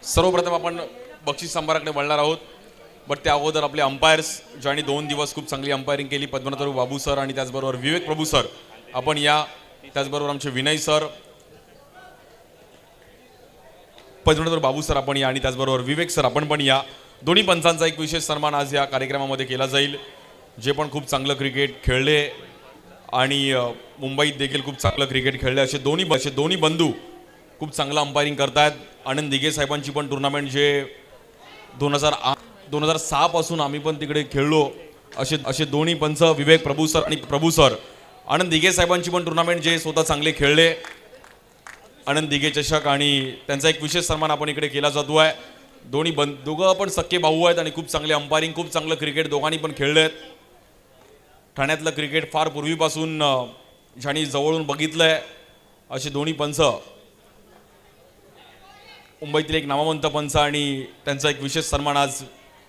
सर्वप्रथम आपण बक्षीस संभाराकडे वळणार आहोत, बट त्या अगोदर आपले अंपायर्स ज्यांनी 2 दिवस खूप चांगली अंपायरिंग केली, पद्मनाथ बाबू सर आणि त्याचबरोबर विवेक प्रभू सर आपण या, त्याचबरोबर आमचे विनय सर, पद्मनाथ बाबू सर आपण या आणि त्याचबरोबर विवेक सर आपण पण या. दोन्ही पंचांचा एक विशेष सन्मान आज या कार्यक्रमामध्ये केला जाईल, जे पण खूप चांगलं क्रिकेट खेळले आणि मुंबईत देखील खूप चांगलं क्रिकेट खेळले असे दोन्ही बंधू खूप चांगलं अंपायरिंग करतायत. आनंद दिघे साहेबांची पण टुर्नामेंट जे 2006 पासून आम्ही पण तिकडे खेळलो असे दोन्ही पंच विवेक प्रभू सर आणि प्रभू सर. आनंद दिघे साहेबांची पण टुर्नामेंट जे स्वतः चांगले खेळले, आनंद दिघे चषक, आणि त्यांचा एक विशेष सन्मान आपण इकडे केला जातो आहे. दोघं पण सख्खे भाऊ आहेत आणि खूप चांगले अंपायरिंग, खूप चांगलं क्रिकेट दोघांनी पण खेळलेत. ठाण्यातलं क्रिकेट फार पूर्वीपासून ज्यांनी जवळून बघितलंय असे दोन्ही पंच मुंबईतील एक नामवंत पंच, आणि त्यांचा एक विशेष सन्मान आज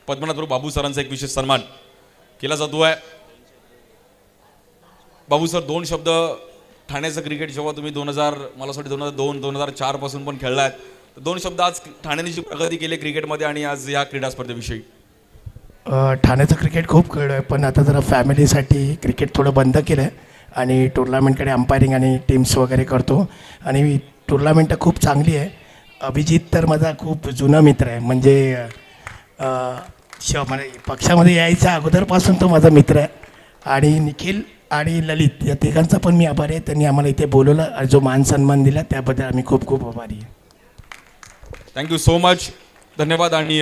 पद्मनाथ बाबू सरांचा एक विशेष सन्मान केला जातो आहे. बाबू सर, 2 शब्द ठाण्याचं क्रिकेट जेव्हा तुम्ही 2002-2004 पासून पण खेळलात, तर 2 शब्द आज ठाण्याने जी प्रगती केली क्रिकेटमध्ये आणि आज या क्रीडा स्पर्धेविषयी. ठाण्याचं क्रिकेट खूप खेळलो आहे, पण आता जरा फॅमिलीसाठी क्रिकेट थोडं बंद केलं आहे आणि टुर्नामेंटकडे अंपायरिंग आणि टीम्स वगैरे करतो. आणि टुर्नामेंट खूप चांगली आहे. अभिजित तर माझा खूप जुना मित्र आहे, म्हणजे पक्षामध्ये यायच्या अगोदरपासून तो माझा मित्र आहे. आणि निखिल आणि ललित या तिघांचा पण मी आभारी आहे, त्यांनी आम्हाला इथे बोलवलं, जो मान सन्मान दिला त्याबद्दल आम्ही खूप खूप आभारी आहे. थँक्यू सो मच, धन्यवाद. आणि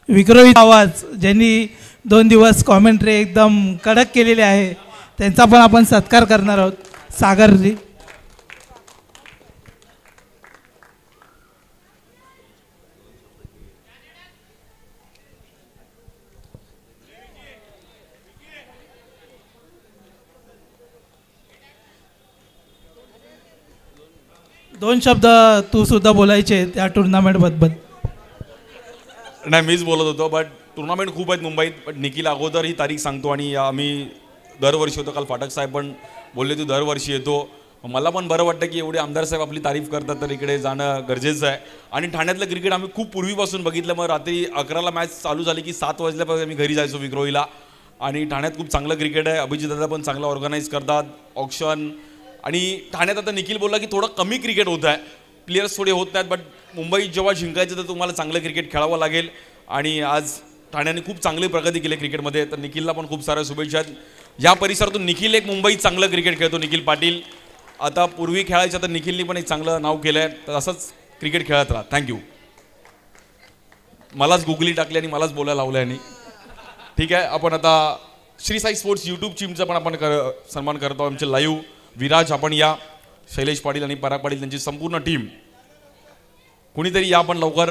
विक्रमी आवाज ज्यांनी 2 दिवस कॉमेंट्री एकदम कडक केलेले आहे, त्यांचा पण आपण सत्कार करणार आहोत. सागरजी. दोन शब्द तू सुद्धा बोलायचे त्या टुर्नामेंट बद्दल. नाही, मीच बोलत होतो, बट टुर्नामेंट खूप आहेत मुंबईत. बट निखिल अगोदर ही तारीख सांगतो आणि आम्ही दरवर्षी होतो. काल फाटक साहेब पण बोलले तू दरवर्षी येतो. मला पण बरं वाटतं की एवढे आमदार साहेब आपली तारीफ करतात, तर इकडे जाणं गरजेचं आहे. आणि ठाण्यातलं क्रिकेट आम्ही खूप पूर्वीपासून बघितलं. मग रात्री 11ला मॅच चालू झाली की 7 वाजल्यापासून आम्ही घरी जायचो विक्रोळीला. आणि ठाण्यात खूप चांगलं क्रिकेट आहे. अभिजित दादा पण चांगलं ऑर्गनाईज करतात ऑक्शन. आणि ठाण्यात आता निखिल बोलला की थोडं कमी क्रिकेट होत आहे, प्लेयर्स थोडे होत नाहीत, बट मुंबईत जेव्हा जिंकायचं तर तुम्हाला चांगलं क्रिकेट खेळावं लागेल. आणि आज ठाण्याने खूप चांगली प्रगती केली क्रिकेटमध्ये, तर निखिलला पण खूप साऱ्या शुभेच्छा. या परिसरातून निखिल एक मुंबईत चांगलं क्रिकेट खेळतो, निखिल पाटील. आता पूर्वी खेळायचं तर निखिलनी पण एक चांगलं नाव केलं आहे, तर असंच क्रिकेट खेळत राहा. थँक्यू. मलाच गुगली टाकली आणि मलाच बोलायला लावलं आहे. ठीक आहे, आपण आता श्री साई स्पोर्ट्स यूट्यूब टीमचा पण आपण सन्मान करतो. आमचे लाईव्ह विराज आपण या, शैलेश पाटील आणि पराग पाटील त्यांची संपूर्ण टीम, कुणीतरी या पण लवकर.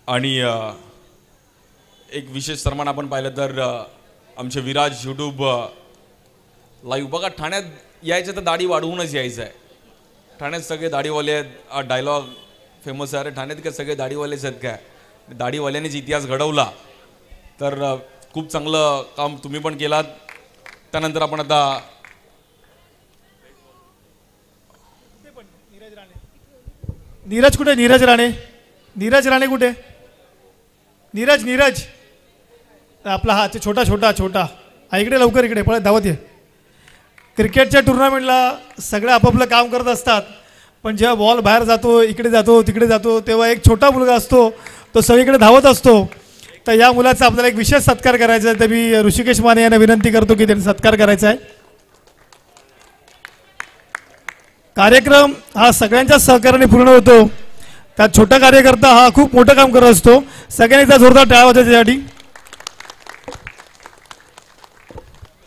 आणि एक विशेष सन्मान आपण पाहिलं तर आमचे विराज यूट्यूब लाईव्ह. बघा, ठाण्यात यायचं तर दाढी वाढवूनच यायचं आहे. ठाण्यात सगळे दाढीवाले आहेत. डायलॉग फेमस आहे, अरे ठाण्यात काय सगळे दाढीवालेच आहेत काय? दाढीवाल्यानेच इतिहास घडवला, तर खूप चांगलं काम तुम्ही पण केलात. त्यानंतर आपण आता नीरज कुठे? नीरज राणे कुठे? नीरज आपला हा छोटा इकडे लवकर, इकडे पळत धावत ये. क्रिकेटच्या टुर्नामेंटला सगळे आपापलं काम करत असतात, पण जेव्हा बॉल बाहेर जातो, इकडे जातो तिकडे जातो, तेव्हा एक छोटा मुलगा असतो, तो सगळीकडे धावत असतो. तर या मुलाचा आपल्याला एक विशेष सत्कार करायचा आहे, तर मी ऋषिकेश माने यांना विनंती करतो की त्यांनी सत्कार करायचा आहे. कार्यक्रम हा सगळ्यांच्या सहकार्याने पूर्ण होतो. त्यात छोटा कार्यकर्ता हा खूप मोठं काम करत असतो. सगळ्यांनी त्या जोरदार टाळ्या वाजवायच्या त्यासाठी.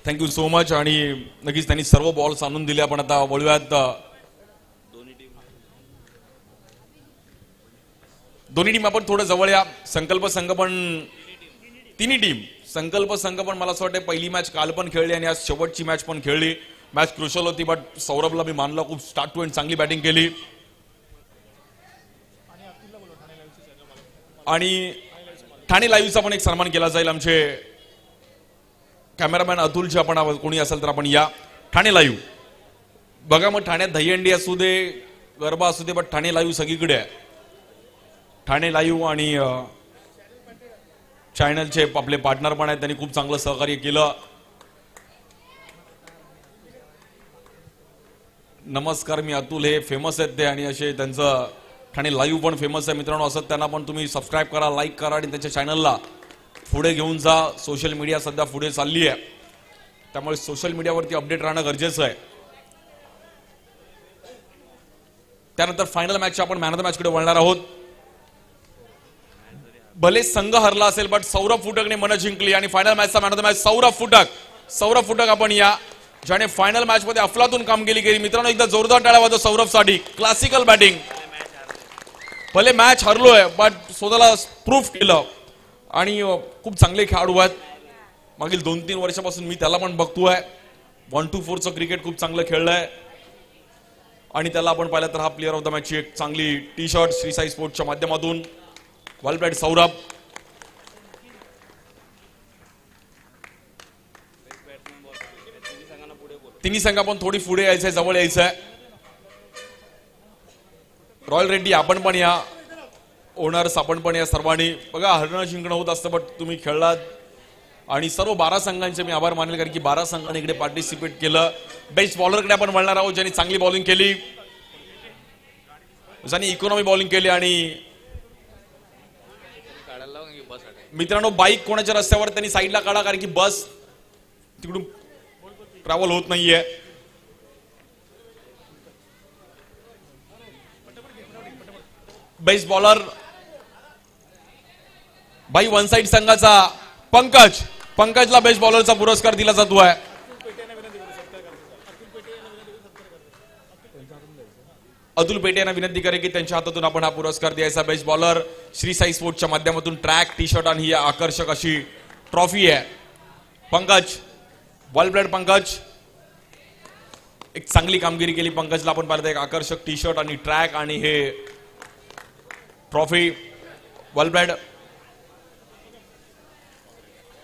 Thank you so much. आणि नक्कीच त्यांनी सर्व बॉल्स आणून दिले. आपण आता वळूयात दोन्ही टीम आपण थोडं जवळ या. संकल्प संघ पण, तिन्ही टीम संकल्प संघ पण मला असं वाटतं पहिली मॅच काल पण खेळली आणि आज शेवटची मॅच पण खेळली. मॅच क्रुशल होती, बट सौरभला मी मानलं, खूप स्टार्ट टू एंड चांगली बॅटिंग केली. आणि ठाणे लाईव्हचा पण एक सन्मान केला जाईल. आमचे कॅमेरामॅन अतुलचे आपण कोणी असेल तर आपण या. ठाणे लाईव्ह बघा, मग ठाण्यात दहीहंडी असू दे, गरबा असू दे, पण ठाणे लाईव्ह सगळीकडे आहे. ठाणे लाईव्ह आणि चॅनलचे आपले पार्टनर पण आहेत, त्यांनी खूप चांगलं सहकार्य केलं. नमस्कार, मी अतुल, हे फेमस आहेत ते, आणि असे त्यांचं ठाणे लाईव्ह पण फेमस आहे. मित्रांनो, असं त्यांना पण तुम्ही सबस्क्राईब करा, लाईक करा आणि त्यांच्या चॅनलला पुढे घेऊन जा. सोशल मीडिया सध्या पुढे चालली आहे, त्यामुळे सोशल मीडियावरती अपडेट राहणं गरजेचं आहे. त्यानंतर फायनल मॅच आपण मॅन ऑफ द मॅच कडे वळणार आहोत. भले संघ हरला असेल, पण सौरभ फुटकने मन जिंकली आणि फायनल मॅचचा man of the match Saurabh Phutak. Saurabh Phutak आपण या, ज्याने फायनल मॅच मध्ये अफलातून कामगिरी केली. मित्रांनो, एकदा जोरदार टाळ्या वाजवा सौरभसाठी. क्लासिकल बॅटिंग, भले मॅच हरलोय बट स्वतःला प्रूफ केलं आणि खूप चांगले खेळाडू आहेत. मागील 2-3 वर्षापासून मी त्याला पण बघतोय. 1-2-4चं क्रिकेट खूप चांगलं खेळलंय आणि त्याला आपण पाहिलं तर हा प्लेअर ऑफ द मॅचची एक चांगली टी शर्ट श्री साई स्पोर्ट्सच्या माध्यमातून. वेल प्लेड सौरभ. तिन्ही संघ पण थोडी पुढे यायचंय, जवळ यायचंय. रॉयल रेड्डी आपण पण या, ओनर्स आपण पण या. सर्वांनी बघा, हरणं जिंकणं होत असतं, बट तुम्ही खेळलात आणि सर्व 12 संघांचे मी आभार मानेल, कारण की 12 संघांनी इकडे पार्टिसिपेट केलं. बेस्ट बॉलरकडे आपण वळणार आहोत, ज्यांनी चांगली बॉलिंग केली, ज्यांनी इकॉनॉमी बॉलिंग केली. आणि मित्रांनो, बाईक कोणाच्या रस्त्यावर त्यांनी साईडला काढा, कारण की बस तिकडून ट्रॅव्हल होत नाहीये. बेस्ट बॉलर बाई वन साइड संघाचा पंकज. पंकजला बेस्ट बॉलरचा पुरस्कार दिला जातो आहे. अतुल पेटे यांना विनंती करे की त्यांच्या हातातून आपण हा पुरस्कार द्यायचा. बेस्ट बॉलर श्री साई स्पोर्ट्सच्या माध्यमातून ट्रॅक, टी शर्ट आणि ही आकर्षक अशी ट्रॉफी आहे. पंकज, वेल प्लेड पंकज. एक चांगली कामगिरी केली पंकजला. आपण पाहिलं एक आकर्षक टी शर्ट आणि ट्रॅक आणि हे ट्रॉफी. वेल प्लेड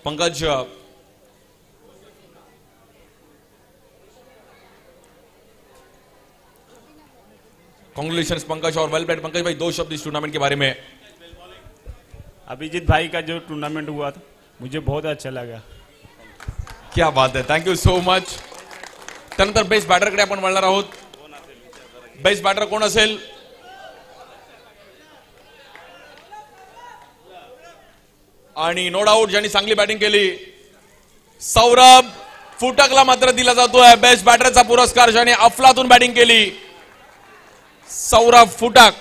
पंकज. कांग्रेचुलेशंस पंकज और वेल प्लेड. पंकज भाई, 2 शब्द इस टूर्नामेंट के बारे में. अभिजीत भाई का जो टूर्नामेंट हुआ था मुझे बहुत अच्छा लगा. क्या बात है, थैंक यू सो मच. त्यानंतर बेस्ट बॅटरकडे आपण वळणार आहोत. बेस्ट बॅटर कोण असेल? आणि नो डाऊट ज्यांनी चांगली बॅटिंग केली, सौरभ फुटकला मात्र दिला जातोय बेस्ट बॅटरचा पुरस्कार, ज्याने अफलातून बॅटिंग केली. सौरभ फुटक.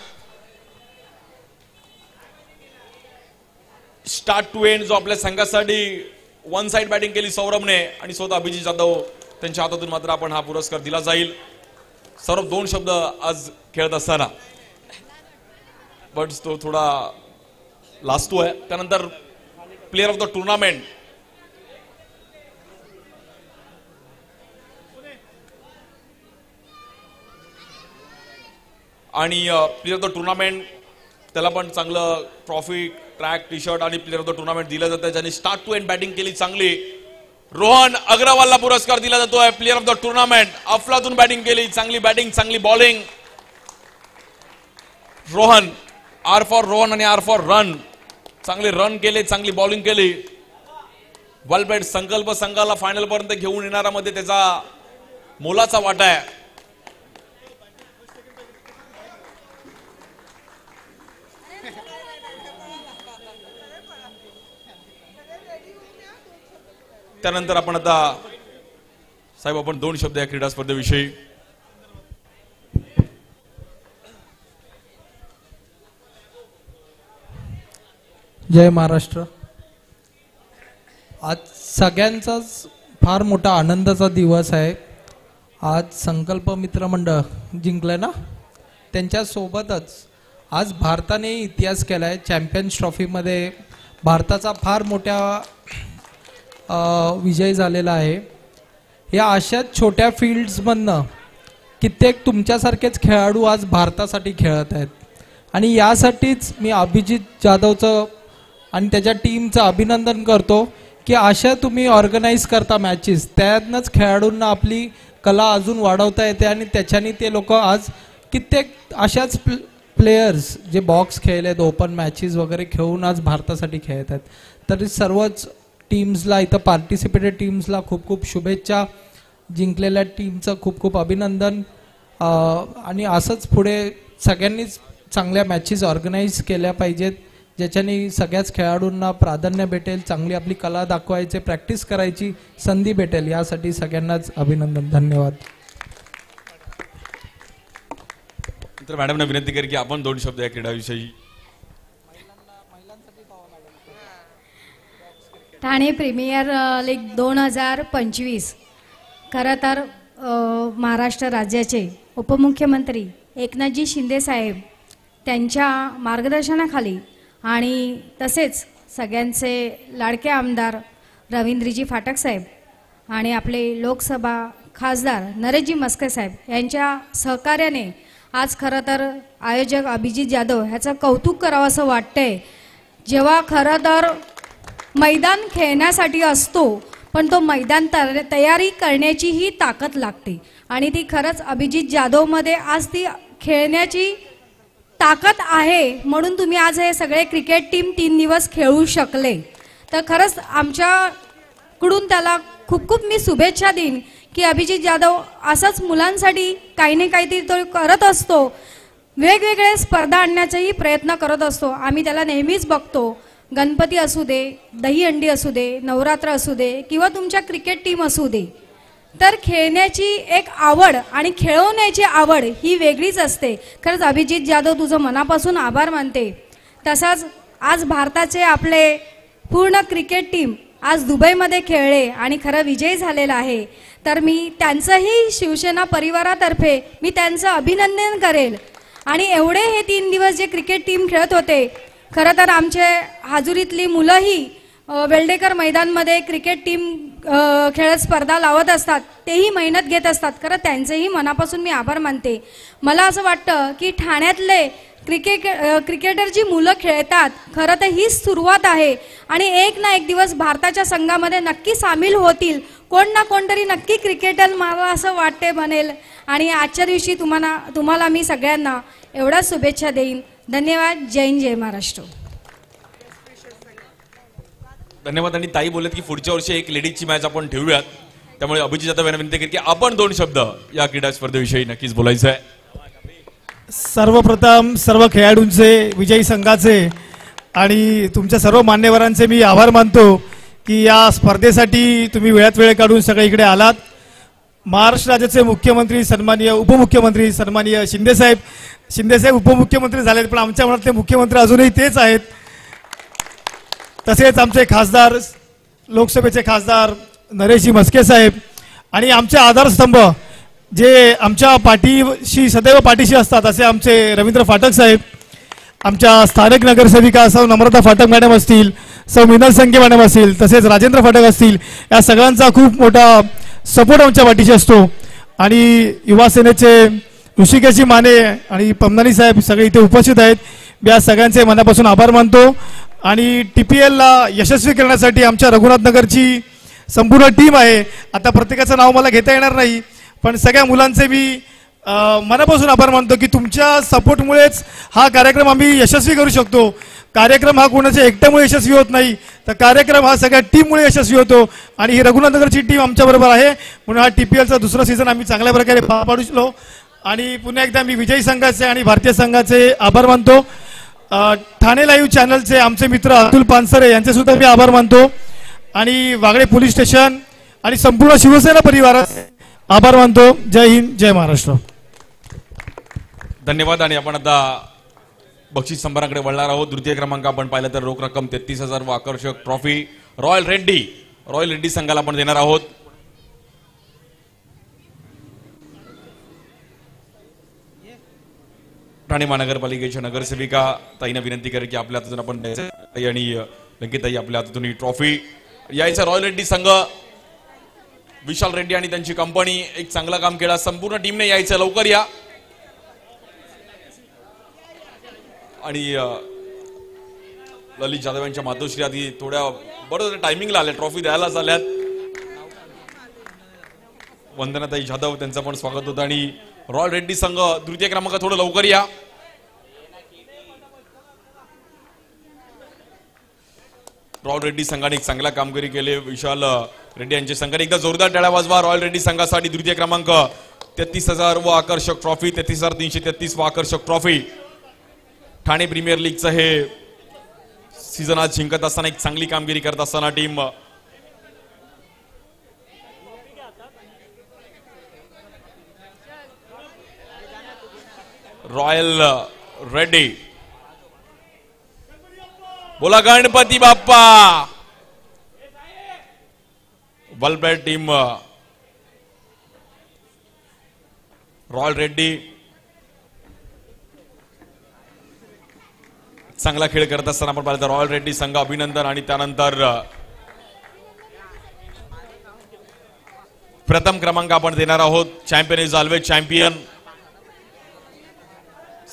स्टार्ट टू एंड जो आपल्या संघासाठी वन साइड बॅटिंग केली सौरभने आणि स्वतः अभिजित जाधव त्यांच्या हातातून मात्र आपण हा पुरस्कार दिला जाईल. सौरभ 2 शब्द आज खेळत असताना, बट तो थोडा लाजतोय. त्यानंतर प्लेअर ऑफ द टूर्नामेंट आणि प्लेअर ऑफ द टूर्नामेंट त्याला पण चांगलं ट्रॉफी, ट्रॅक, टी शर्ट आणि प्लेअर ऑफ द टूर्नामेंट दिलं जातं, ज्यांनी स्टार्ट टू एंड बॅटिंग केली चांगली. रोहन अग्रवालला पुरस्कार दिला जातोय प्लेअर ऑफ द टूर्नामेंट. अफलातून बॅटिंग केली, चांगली बॅटिंग, चांगली bowling. Rohan, R for Rohan आणि आर फॉर रन. चांगले रन केले, चांगली बॉलिंग केली. Well played. संकल्प संघाला फायनल पर्यंत घेऊन येणारा मध्ये त्याचा मोलाचा वाटा आहे. त्यानंतर आपण आता साहेब आपण 2 शब्द या क्रीडा स्पर्धेविषयी. जय महाराष्ट्र. आज सगळ्यांचाच फार मोठा आनंदाचा दिवस आहे. आज संकल्प मित्र मंडळ जिंकलंय ना, त्यांच्यासोबतच आज भारताने इतिहास केला आहे. चॅम्पियन्स ट्रॉफीमध्ये भारताचा फार मोठा विजय झालेला आहे. या अशाच छोट्या फील्ड्समधनं कित्येक तुमच्यासारखेच खेळाडू आज भारतासाठी खेळत आहेत. आणि यासाठीच मी अभिजित जाधवचं आणि त्याच्या टीमचं अभिनंदन करतो की अशा तुम्ही ऑर्गनाईज करता मॅचेस, त्यातनंच खेळाडूंना आपली कला अजून वाढवता येते आणि त्याच्याने ते लोक आज कित्येक अशाच प्लेयर्स जे बॉक्स खेळलेत, ओपन मॅचेस वगैरे खेळून आज भारतासाठी खेळत आहेत. तर सर्वच टीम्सला, इथं पार्टिसिपेटेड टीम्सला खूप खूप शुभेच्छा, जिंकलेल्या टीमचं खूप खूप अभिनंदन. आणि असंच पुढे सगळ्यांनीच चांगल्या मॅचेस ऑर्गनाईज केल्या पाहिजेत, ज्याच्याने सगळ्याच खेळाडूंना प्राधान्य भेटेल, चांगली आपली कला दाखवायची, प्रॅक्टिस करायची संधी भेटेल. यासाठी सगळ्यांनाच अभिनंदन. धन्यवाद. तर मॅडमना विनंती करेन की आपण 2 शब्द या क्रीडाविषयी. ठाणे प्रीमियर लीग 2025 खरं तर महाराष्ट्र राज्याचे उपमुख्यमंत्री एकनाथजी शिंदे साहेब त्यांच्या मार्गदर्शनाखाली आणि तसेच सगळ्यांचे लाडके आमदार रवींद्रजी फाटक साहेब आणि आपले लोकसभा खासदार नरेशजी मस्के साहेब यांच्या सहकार्याने आज खरं तर आयोजक अभिजित जाधव ह्याचं कौतुक करावं असं वाटतंय. जेव्हा खरं तर मैदान खेळण्यासाठी असतो, पण तो मैदान तयारी करण्याचीही ताकद लागते आणि ती खरंच अभिजित जाधवमध्ये आज ती खेळण्याची ताकद आहे. म्हणून तुम्ही आज हे सगळे क्रिकेट टीम 3 दिवस खेळू शकले. तर खरंच आमच्याकडून त्याला खूप खूप मी शुभेच्छा देईन की अभिजित जाधव असंच मुलांसाठी काही ना काहीतरी तो करत असतो, वेगवेगळे स्पर्धा आणण्याचाही प्रयत्न करत असतो. आम्ही त्याला नेहमीच बघतो, गणपती असू दे, दहीहंडी असू दे, नवरात्र असू दे किंवा तुमच्या क्रिकेट टीम असू दे, तर खेळण्याची एक आवड आणि खेळवण्याची आवड ही वेगळीच असते. खरंच अभिजित जाधव तुझं मनापासून आभार मानते. तसाच आज भारताचे आपले पूर्ण क्रिकेट टीम आज दुबईमध्ये खेळले आणि खरं विजयी झालेला आहे. तर मी त्यांचंही शिवसेना परिवारातर्फे मी त्यांचं अभिनंदन करेल. आणि एवढे हे 3 दिवस जे क्रिकेट टीम खेळत होते, खरं तर आमचे हाजुरीतली मुलंही वेल्डेकर मैदानमध्ये क्रिकेट टीम खेळत स्पर्धा लावत असतात, तेही मेहनत घेत असतात. खरं त्यांचेही मनापासून मी आभार मानते. मला असं वाटतं की ठाण्यातले क्रिकेटर जी मुलं खेळतात, खरं तर हीच सुरुवात आहे आणि एक ना एक दिवस भारताच्या संघामध्ये नक्की सामील होतील. कोण ना कोणतरी नक्की क्रिकेटर मला असं वाटते बनेल. आणि आजच्या दिवशी तुम्हाला मी सगळ्यांना एवढ्याच शुभेच्छा देईन. धन्यवाद. जय हिंद, जय महाराष्ट्र. धन्यवाद. आणि ताई बोलत की पुढच्या वर्षी एक लेडीजची मॅच आपण ठेवूयात, त्यामुळे अभिजित जाधव यांना विनंती करेन की आपण 2 शब्द या क्रीडा स्पर्धेविषयी नक्कीच बोलायचं आहे. सर्वप्रथम सर्व खेळाडूंचे, विजयी संघाचे आणि तुमच्या सर्व मान्यवरांचे मी आभार मानतो की या स्पर्धेसाठी तुम्ही वेळात वेळ काढून सगळे इकडे आलात. महाराष्ट्र राज्याचे मुख्यमंत्री सन्माननीय उपमुख्यमंत्री सन्माननीय शिंदेसाहेब उपमुख्यमंत्री झालेत, पण आमच्या मनातले मुख्यमंत्री अजूनही तेच आहेत. तसेच आमचे खासदार, लोकसभेचे खासदार नरेशजी मस्के साहेब आणि आमचे आधारस्तंभ जे आमच्या पाठीशी सदैव पाठीशी असतात असे आमचे रवींद्र फाटक साहेब, आमच्या स्थानिक नगरसेविका सौ नम्रता फाटक मॅडम असतील, सौ मिनल संखे मॅडम असतील, तसेच राजेंद्र फाटक असतील, या सगळ्यांचा खूप मोठा सपोर्ट आमच्या पाठीशी असतो. आणि युवा सेनेचे ऋषिकेशजी माने आणि पमनानी साहेब सगळे इथे उपस्थित आहेत. मी या सगळ्यांचे मनापासून आभार मानतो. आणि TPLला यशस्वी करण्यासाठी आमच्या रघुनाथनगरची संपूर्ण टीम आहे. आता प्रत्येकाचं नाव मला घेता येणार नाही, पण सगळ्या मुलांचे मी मनापासून आभार मानतो की तुमच्या सपोर्टमुळेच हा कार्यक्रम आम्ही यशस्वी करू शकतो. कार्यक्रम हा कोणाच्या एकट्यामुळे यशस्वी होत नाही, तर कार्यक्रम हा सगळ्या टीममुळे यशस्वी होतो. आणि ही रघुनाथनगरची टीम आमच्याबरोबर आहे, म्हणून हा TPLचा दुसरा सीझन आम्ही चांगल्या प्रकारे पार पाडू शकलो. आणि पुन्हा एकदा मी विजयी संघाचे आणि भारतीय संघाचे आभार मानतो. ठाणे लाईव्ह चॅनलचे आमचे मित्र अतुल पानसरे यांचे सुद्धा मी आभार मानतो. आणि वागळे पोलीस स्टेशन आणि संपूर्ण शिवसेना परिवाराचे आभार मानतो. जय हिंद, जय महाराष्ट्र. धन्यवाद. आणि आपण आता बक्षीस संभाराकडे वळणार आहोत. द्वितीय क्रमांक आपण पाहिलं तर रोख रक्कम 33,000 व आकर्षक ट्रॉफी रॉयल रेड्डी संघाला आपण देणार आहोत. ठाणे महानगरपालिकेच्या नगरसेविका ताईंना विनंती करेल की आपल्या हातून आपण द्यायचं आणि लंकिताई आपल्या हातून ही ट्रॉफी यायचा. रॉयल रेड्डी संघ, विशाल रेड्डी आणि त्यांची कंपनी एक चांगलं काम केलं. संपूर्ण टीमने यायचं, लवकर या. आणि ललित जाधव यांच्या मातोश्री आधी थोड्या बरोबर टायमिंगला आल्या, ट्रॉफी द्यायला झाल्यात. वंदनाताई जाधव त्यांचं पण स्वागत होतं. आणि रॉयल रेड्डी संघ तृतीय क्रमांक थोडं लवकर या. रॉयल रेड्डी संघाने एक चांगला कामगिरी केली. विशाल रेड्डी यांच्या संघाने एकदा जोरदार टाळ्या वाजवा. रॉयल रेड्डी संघासाठी तृतीय क्रमांक 33,000 व आकर्षक ट्रॉफी, 33,333 व आकर्षक ट्रॉफी. ठाणे प्रीमियर लीगचं हे सीझन आज जिंकत असताना एक चांगली कामगिरी करत असताना टीम रॉयल रेड्डी. बोला गणपती बाप्पा. वेल टीम रॉयल रेड्डी चांगला खेळ करत असताना आपण पाहिलं रॉयल रेड्डी संघ अभिनंदन. आणि त्यानंतर प्रथम क्रमांक आपण देणार आहोत. Champion is always champion.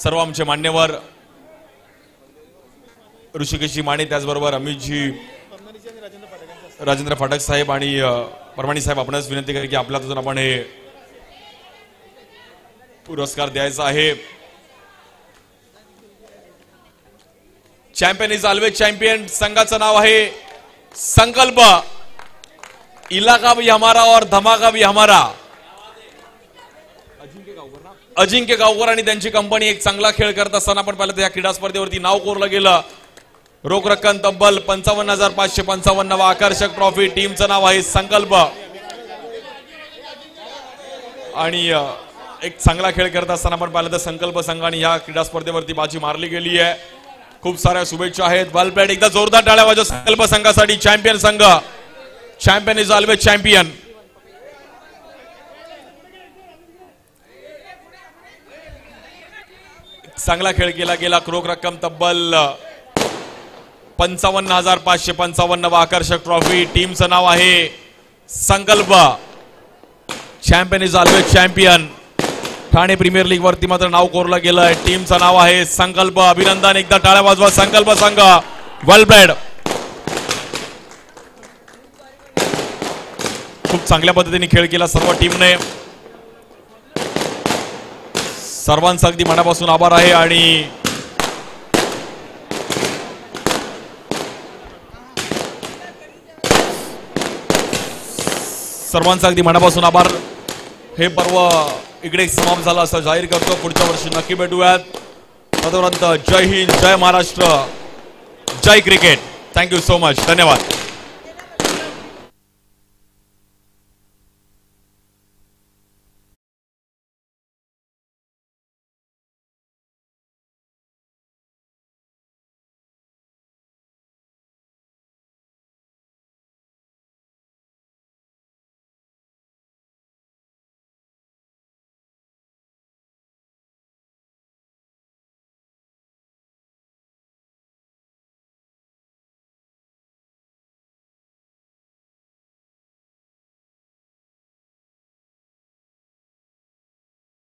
सर्व आमचे मान्यवर ऋषिकेशजी माने, त्याचबरोबर अमितजी, राजेंद्र फाटक साहेब आणि परमाणी साहेब, आपणच विनंती करेल की आपल्यातून आपण हे पुरस्कार द्यायचा आहे. चॅम्पियन इज ऑलवेज चॅम्पियन संघाचं नाव आहे संकल्प. इलाका भी हमारा और धमाका भी हमारा. अजिंक्य गावकर आणि त्यांची कंपनी एक चांगला खेळ करत असताना आपण पाहिलं या क्रीडा स्पर्धेवरती नाव कोरलं गेलं. रोख रक्कम तब्बल 55,555 व आकर्षक ट्रॉफी. टीमचं नाव आहे संकल्प. आणि एक चांगला खेळ करत असताना आपण पाहिलं तर संकल्प संघाने या क्रीडा स्पर्धेवरती बाजी मारली गेली आहे. खूप साऱ्या शुभेच्छा आहेत. वेल प्लेड. एकदा जोरदार टाळ्या वाजवा संकल्प संघासाठी. चॅम्पियन संघ. Champion is always champion. चांगला खेळ केला गेला. रोख रक्कम तब्बल 55,555 व आकर्षक ट्रॉफी. टीमचं नाव आहे Sankalp. Champion is always champion. Thane premier league वरती मात्र नाव कोरलं गेलंय. टीमचं नाव आहे संकल्प. अभिनंदन. एकदा टाळ्या वाजवा संकल्प संघ. वेल प्लेड. खूप चांगल्या पद्धतीने खेळ केला सर्व टीमने. सर्वांचा अगदी मनापासून आभार आहे. आणि सर्वांचा अगदी मनापासून आभार. हे पर्व इकडे समाप्त झालं असं जाहीर करतो. पुढच्या वर्षी नक्की भेटूयात. तोपर्यंत जय हिंद, जय महाराष्ट्र, जय क्रिकेट. Thank you so much. धन्यवाद.